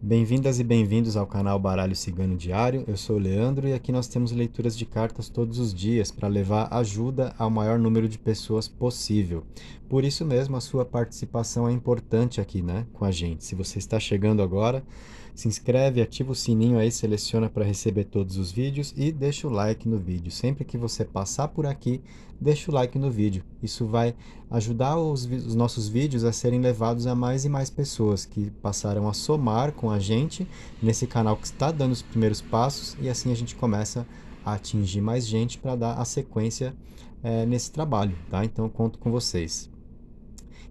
Bem-vindas e bem-vindos ao canal Baralho Cigano Diário. Eu sou o Leandro e aqui nós temos leituras de cartas todos os dias para levar ajuda ao maior número de pessoas possível. Por isso mesmo, a sua participação é importante aqui, né, com a gente. Se você está chegando agora, se inscreve, ativa o sininho aí, seleciona para receber todos os vídeos e deixa o like no vídeo. Sempre que você passar por aqui, deixa o like no vídeo. Isso vai ajudar os nossos vídeos a serem levados a mais e mais pessoas que passarão a somar com a gente nesse canal que está dando os primeiros passos e assim a gente começa a atingir mais gente para dar a sequência nesse trabalho, tá? Então eu conto com vocês.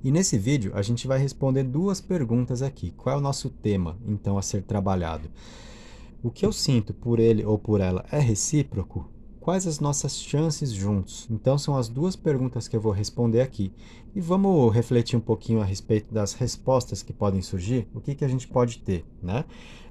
E nesse vídeo a gente vai responder duas perguntas aqui. Qual é o nosso tema, então, a ser trabalhado? O que eu sinto por ele ou por ela é recíproco? Quais as nossas chances juntos? Então são as duas perguntas que eu vou responder aqui. E vamos refletir um pouquinho a respeito das respostas que podem surgir. O que a gente pode ter, né?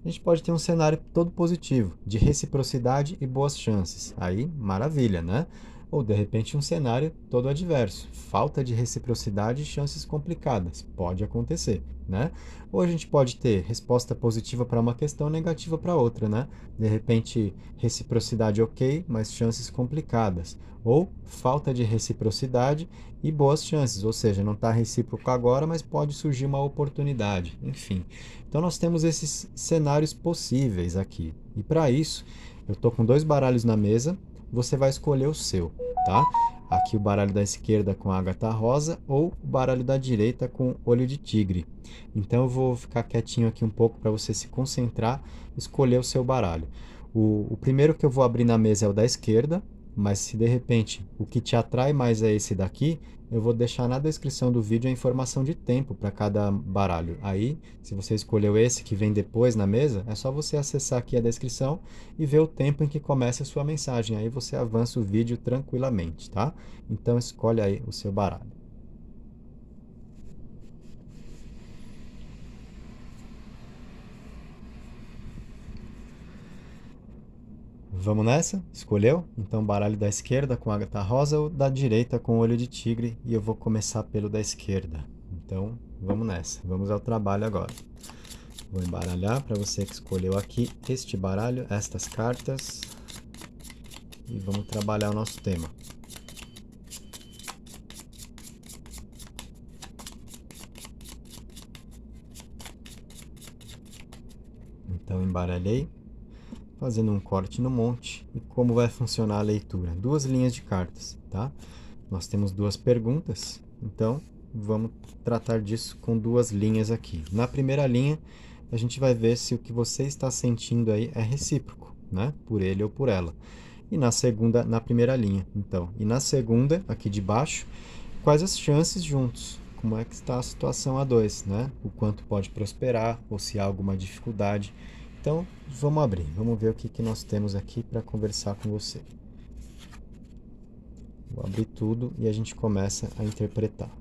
A gente pode ter um cenário todo positivo, de reciprocidade e boas chances. Aí, maravilha, né? Ou de repente um cenário todo adverso, falta de reciprocidade e chances complicadas. Pode acontecer, né? Ou a gente pode ter resposta positiva para uma questão, negativa para outra, né? De repente, reciprocidade ok, mas chances complicadas. Ou falta de reciprocidade e boas chances, ou seja, não está recíproco agora, mas pode surgir uma oportunidade. Enfim, então nós temos esses cenários possíveis aqui. E para isso, eu estou com dois baralhos na mesa, você vai escolher o seu, tá? Aqui o baralho da esquerda com ágata rosa ou o baralho da direita com olho de tigre. Então eu vou ficar quietinho aqui um pouco para você se concentrar, escolher o seu baralho. O primeiro que eu vou abrir na mesa é o da esquerda, mas se de repente o que te atrai mais é esse daqui, eu vou deixar na descrição do vídeo a informação de tempo para cada baralho. Aí, se você escolheu esse que vem depois na mesa, é só você acessar aqui a descrição e ver o tempo em que começa a sua mensagem. Aí você avança o vídeo tranquilamente, tá? Então escolhe aí o seu baralho. Vamos nessa? Escolheu? Então, baralho da esquerda com ágata rosa ou da direita com olho de tigre. E eu vou começar pelo da esquerda. Então, vamos nessa. Vamos ao trabalho agora. Vou embaralhar para você que escolheu aqui este baralho, estas cartas. E vamos trabalhar o nosso tema. Então, embaralhei, fazendo um corte no monte. E como vai funcionar a leitura? Duas linhas de cartas, tá? Nós temos duas perguntas, então vamos tratar disso com duas linhas aqui. Na primeira linha, a gente vai ver se o que você está sentindo aí é recíproco, né? Por ele ou por ela. E na segunda, na primeira linha, então. E na segunda, aqui de baixo, quais as chances juntos? Como é que está a situação a dois, né? O quanto pode prosperar ou se há alguma dificuldade. Então, vamos abrir, vamos ver o que nós temos aqui para conversar com você. Vou abrir tudo e a gente começa a interpretar.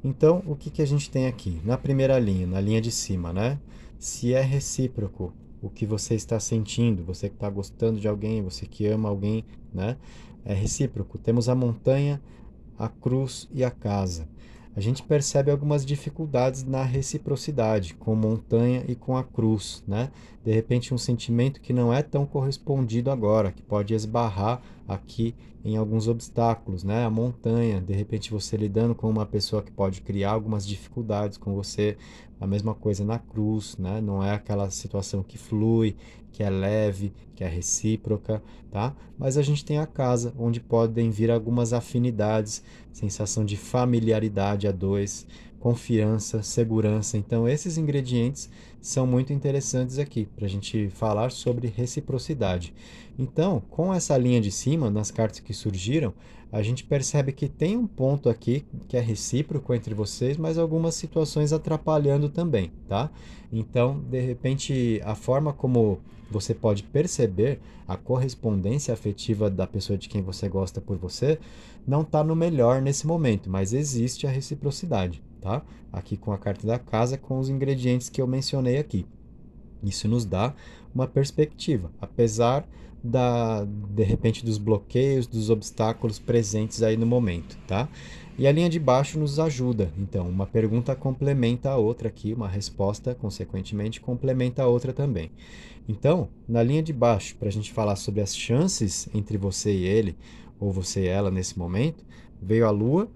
Então, o que a gente tem aqui? Na primeira linha, na linha de cima, né? Se é recíproco o que você está sentindo, você que está gostando de alguém, você que ama alguém, né? É recíproco. Temos a montanha, a cruz e a casa. A gente percebe algumas dificuldades na reciprocidade com montanha e com a cruz, né? De repente um sentimento que não é tão correspondido agora, que pode esbarrar aqui em alguns obstáculos, né? A montanha, de repente você lidando com uma pessoa que pode criar algumas dificuldades com você, a mesma coisa na cruz, né? Não é aquela situação que flui, que é leve, que é recíproca, tá? Mas a gente tem a casa, onde podem vir algumas afinidades, sensação de familiaridade a dois, confiança, segurança. Então, esses ingredientes são muito interessantes aqui para a gente falar sobre reciprocidade. Então, com essa linha de cima, nas cartas que surgiram, a gente percebe que tem um ponto aqui que é recíproco entre vocês, mas algumas situações atrapalhando também, tá? Então, de repente, a forma como você pode perceber a correspondência afetiva da pessoa de quem você gosta por você não está no melhor nesse momento, mas existe a reciprocidade, tá? Aqui com a carta da casa, com os ingredientes que eu mencionei aqui. Isso nos dá uma perspectiva, apesar de repente dos bloqueios, dos obstáculos presentes aí no momento, tá? E a linha de baixo nos ajuda. Então, uma pergunta complementa a outra aqui, uma resposta, consequentemente, complementa a outra também. Então, na linha de baixo, para a gente falar sobre as chances entre você e ele, ou você e ela nesse momento, veio a lua,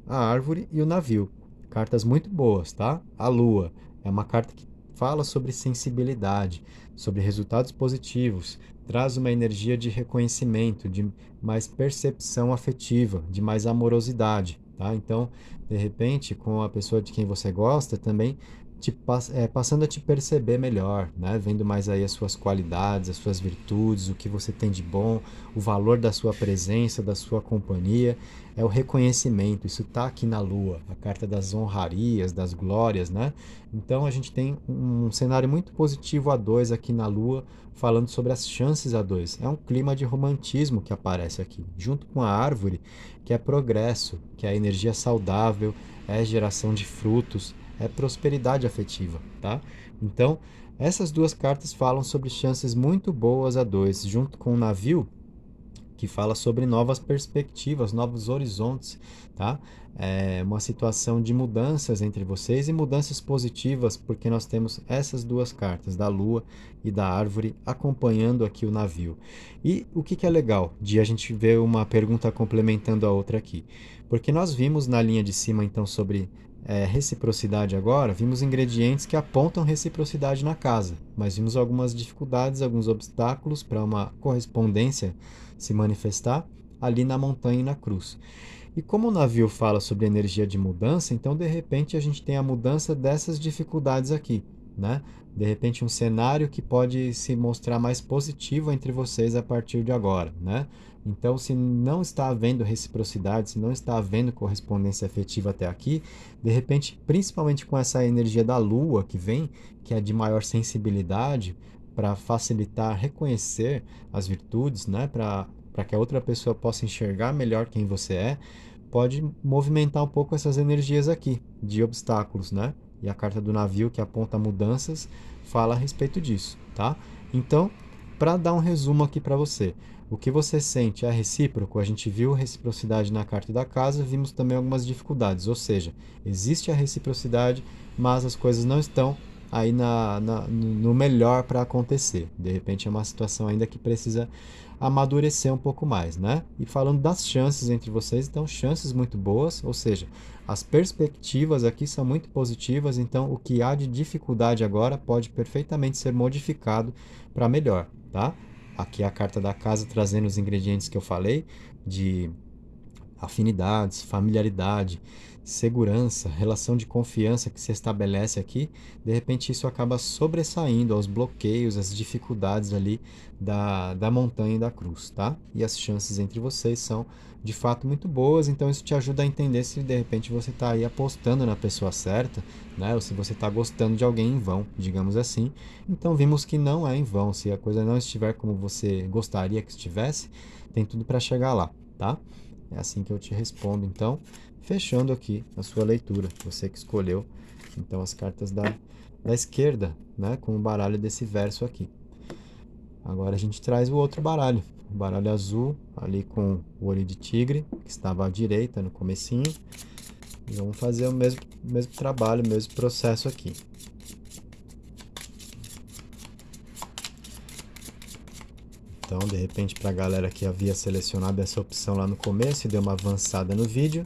a árvore e o navio. Cartas muito boas, tá? A lua é uma carta que fala sobre sensibilidade, sobre resultados positivos, traz uma energia de reconhecimento, de mais percepção afetiva, de mais amorosidade, tá? Então, de repente, com a pessoa de quem você gosta, também passando a te perceber melhor, né? Vendo mais aí as suas qualidades, as suas virtudes, o que você tem de bom, o valor da sua presença, da sua companhia, é o reconhecimento. Isso está aqui na Lua, a carta das honrarias, das glórias, né? Então a gente tem um cenário muito positivo a dois aqui na Lua, falando sobre as chances a dois. É um clima de romantismo que aparece aqui, junto com a árvore, que é progresso, que é energia saudável, é geração de frutos, é prosperidade afetiva, tá? Então, essas duas cartas falam sobre chances muito boas a dois, junto com o navio, que fala sobre novas perspectivas, novos horizontes, tá? É uma situação de mudanças entre vocês e mudanças positivas, porque nós temos essas duas cartas, da Lua e da Árvore, acompanhando aqui o navio. E o que é legal de a gente ver uma pergunta complementando a outra aqui? Porque nós vimos na linha de cima, então, sobre reciprocidade agora, vimos ingredientes que apontam reciprocidade na casa, mas vimos algumas dificuldades, alguns obstáculos para uma correspondência se manifestar ali na montanha e na cruz. E como o navio fala sobre energia de mudança, então de repente a gente tem a mudança dessas dificuldades aqui, né? De repente um cenário que pode se mostrar mais positivo entre vocês a partir de agora, né? Então, se não está havendo reciprocidade, se não está havendo correspondência afetiva até aqui, de repente, principalmente com essa energia da lua que vem, que é de maior sensibilidade, para facilitar reconhecer as virtudes, né? Para que a outra pessoa possa enxergar melhor quem você é, pode movimentar um pouco essas energias aqui, de obstáculos, né? E a carta do navio, que aponta mudanças, fala a respeito disso, tá? Então, para dar um resumo aqui para você, o que você sente é recíproco, a gente viu reciprocidade na carta da casa, vimos também algumas dificuldades, ou seja, existe a reciprocidade, mas as coisas não estão aí no melhor para acontecer. De repente é uma situação ainda que precisa amadurecer um pouco mais, né? E falando das chances entre vocês, então chances muito boas, ou seja, as perspectivas aqui são muito positivas, então o que há de dificuldade agora pode perfeitamente ser modificado para melhor, tá? Aqui é a carta da casa trazendo os ingredientes que eu falei, de afinidades, familiaridade, segurança, relação de confiança que se estabelece aqui, de repente isso acaba sobressaindo aos bloqueios, às dificuldades ali da montanha e da cruz, tá? E as chances entre vocês são de fato muito boas, então isso te ajuda a entender se de repente você está aí apostando na pessoa certa, né? Ou se você está gostando de alguém em vão, digamos assim. Então vimos que não é em vão, se a coisa não estiver como você gostaria que estivesse, tem tudo para chegar lá, tá? É assim que eu te respondo, então, fechando aqui a sua leitura, você que escolheu, então, as cartas da esquerda, né, com o baralho desse verso aqui. Agora a gente traz o outro baralho, o baralho azul, ali com o olho de tigre, que estava à direita no comecinho, e vamos fazer o mesmo trabalho, o mesmo processo aqui. Então, de repente, para a galera que havia selecionado essa opção lá no começo e deu uma avançada no vídeo,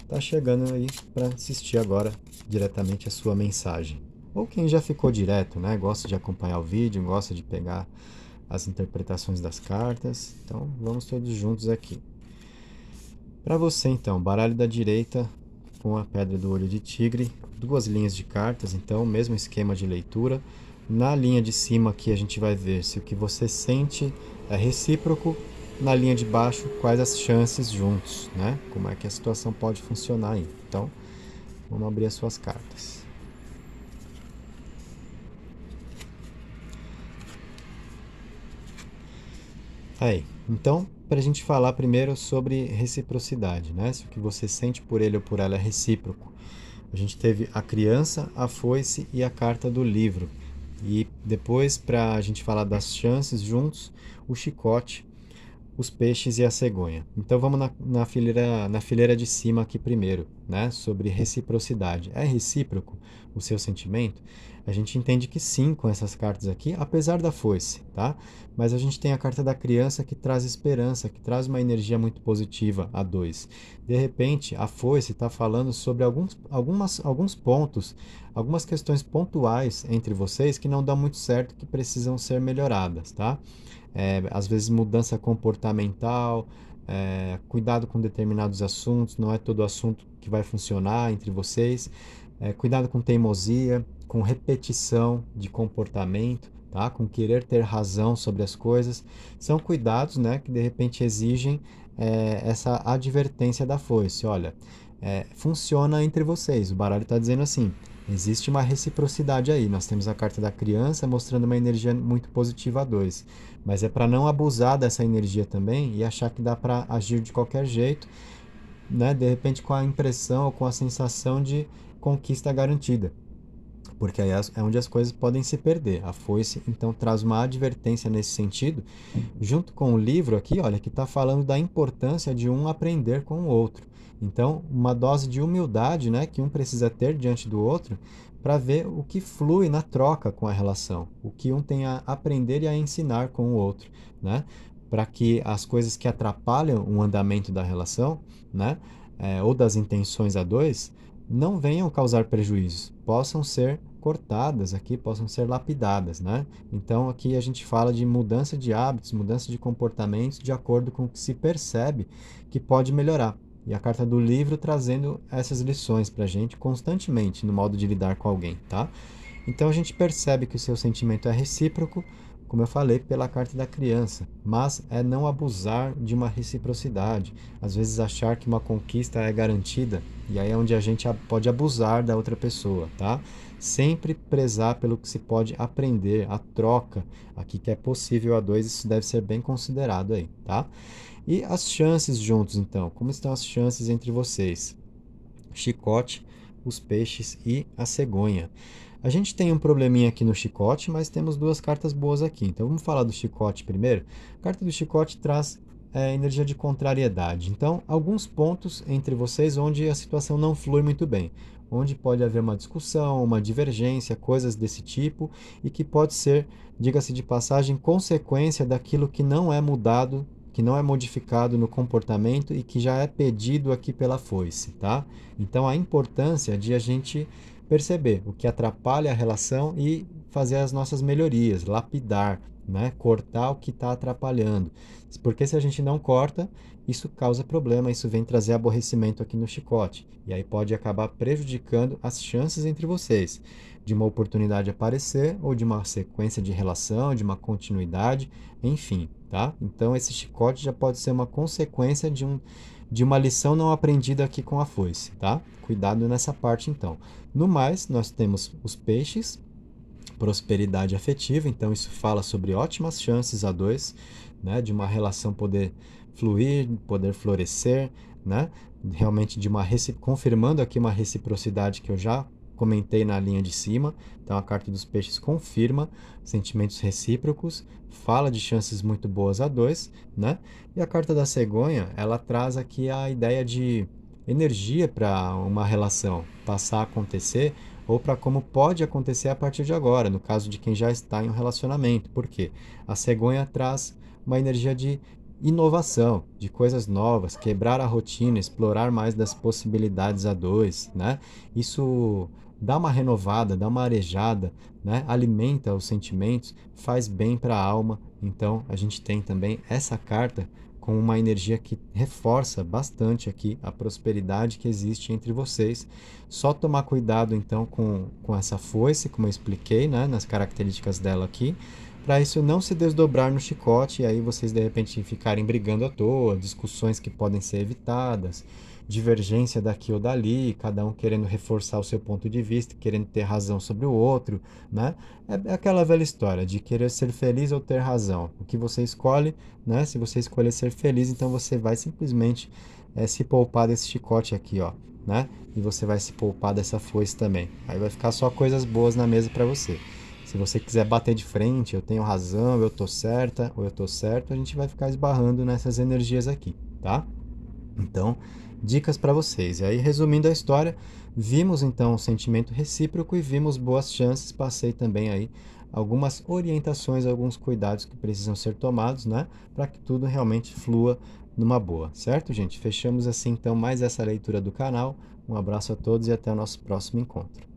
tá chegando aí para assistir agora diretamente a sua mensagem. Ou quem já ficou direto, né? Gosta de acompanhar o vídeo, gosta de pegar as interpretações das cartas. Então, vamos todos juntos aqui. Para você, então, baralho da direita com a pedra do olho de tigre, duas linhas de cartas, então, mesmo esquema de leitura. Na linha de cima aqui a gente vai ver se o que você sente é recíproco. Na linha de baixo, quais as chances juntos, né? Como é que a situação pode funcionar aí. Então, vamos abrir as suas cartas. Aí, então, para a gente falar primeiro sobre reciprocidade, né? Se o que você sente por ele ou por ela é recíproco. A gente teve a criança, a foice e a carta do livro. E depois, para a gente falar das chances juntos, o chicote, os peixes e a cegonha. Então vamos na fileira de cima aqui primeiro, né? Sobre reciprocidade. É recíproco o seu sentimento? A gente entende que sim com essas cartas aqui, apesar da foice, tá? Mas a gente tem a carta da criança que traz esperança, que traz uma energia muito positiva, a 2. De repente, a foice está falando sobre alguns pontos, algumas questões pontuais entre vocês que não dão muito certo, que precisam ser melhoradas, tá? Às vezes mudança comportamental, cuidado com determinados assuntos, não é todo assunto que vai funcionar entre vocês, cuidado com teimosia, com repetição de comportamento, tá? Com querer ter razão sobre as coisas, são cuidados, né, que de repente exigem essa advertência da foice, olha, funciona entre vocês, o baralho está dizendo assim, existe uma reciprocidade aí. Nós temos a carta da criança mostrando uma energia muito positiva a 2. Mas é para não abusar dessa energia também e achar que dá para agir de qualquer jeito, né? De repente com a impressão ou com a sensação de conquista garantida. Porque aí é onde as coisas podem se perder. A foice, então, traz uma advertência nesse sentido, junto com o livro aqui, olha, que está falando da importância de um aprender com o outro. Então, uma dose de humildade, né, que um precisa ter diante do outro, para ver o que flui na troca com a relação, o que um tem a aprender e a ensinar com o outro, né, para que as coisas que atrapalham o andamento da relação, né, ou das intenções a dois, não venham causar prejuízos, possam ser cortadas aqui, possam ser lapidadas, né? Então aqui a gente fala de mudança de hábitos, mudança de comportamentos de acordo com o que se percebe que pode melhorar. E a carta do livro trazendo essas lições para a gente constantemente no modo de lidar com alguém, tá? Então a gente percebe que o seu sentimento é recíproco, como eu falei, pela carta da criança, mas é não abusar de uma reciprocidade. Às vezes achar que uma conquista é garantida, e aí é onde a gente pode abusar da outra pessoa, tá? Sempre prezar pelo que se pode aprender, a troca, aqui que é possível a dois, isso deve ser bem considerado aí, tá? E as chances juntos, então, como estão as chances entre vocês? Chicote, os peixes e a cegonha. A gente tem um probleminha aqui no chicote, mas temos duas cartas boas aqui. Então vamos falar do chicote primeiro. A carta do chicote traz energia de contrariedade. Então, alguns pontos entre vocês onde a situação não flui muito bem, onde pode haver uma discussão, uma divergência, coisas desse tipo, e que pode ser, diga-se de passagem, consequência daquilo que não é mudado, que não é modificado no comportamento e que já é pedido aqui pela foice, tá? Então, a importância de a gente perceber o que atrapalha a relação e fazer as nossas melhorias, lapidar, né? Cortar o que está atrapalhando. Porque se a gente não corta, isso causa problema, isso vem trazer aborrecimento aqui no chicote. E aí pode acabar prejudicando as chances entre vocês de uma oportunidade aparecer ou de uma sequência de relação, de uma continuidade, enfim, tá? Então esse chicote já pode ser uma consequência de uma lição não aprendida aqui com a foice, tá? Cuidado nessa parte então. No mais, nós temos os peixes, prosperidade afetiva, então isso fala sobre ótimas chances a dois, né, de uma relação poder fluir, poder florescer, né, realmente de confirmando aqui uma reciprocidade que eu já comentei na linha de cima. Então a carta dos peixes confirma sentimentos recíprocos, fala de chances muito boas a dois, né? E a carta da cegonha, ela traz aqui a ideia de energia para uma relação passar a acontecer ou para como pode acontecer a partir de agora, no caso de quem já está em um relacionamento. Por quê? A cegonha traz uma energia de inovação, de coisas novas, quebrar a rotina, explorar mais das possibilidades a dois, né? Isso dá uma renovada, dá uma arejada, né? Alimenta os sentimentos, faz bem para a alma. Então, a gente tem também essa carta com uma energia que reforça bastante aqui a prosperidade que existe entre vocês. Só tomar cuidado então com essa foice, como eu expliquei, né, nas características dela aqui, para isso não se desdobrar no chicote e aí vocês de repente ficarem brigando à toa, discussões que podem ser evitadas, divergência daqui ou dali, cada um querendo reforçar o seu ponto de vista, querendo ter razão sobre o outro, né? É aquela velha história de querer ser feliz ou ter razão. O que você escolhe, né? Se você escolher ser feliz, então você vai simplesmente se poupar desse chicote aqui, ó, né? E você vai se poupar dessa foice também. Aí vai ficar só coisas boas na mesa para você. Se você quiser bater de frente, eu tenho razão, eu tô certa ou eu tô certo, a gente vai ficar esbarrando nessas energias aqui, tá? Então, dicas para vocês. E aí, resumindo a história, vimos então o sentimento recíproco e vimos boas chances. Passei também aí algumas orientações, alguns cuidados que precisam ser tomados, né, para que tudo realmente flua numa boa, certo, gente? Fechamos assim então mais essa leitura do canal. Um abraço a todos e até o nosso próximo encontro.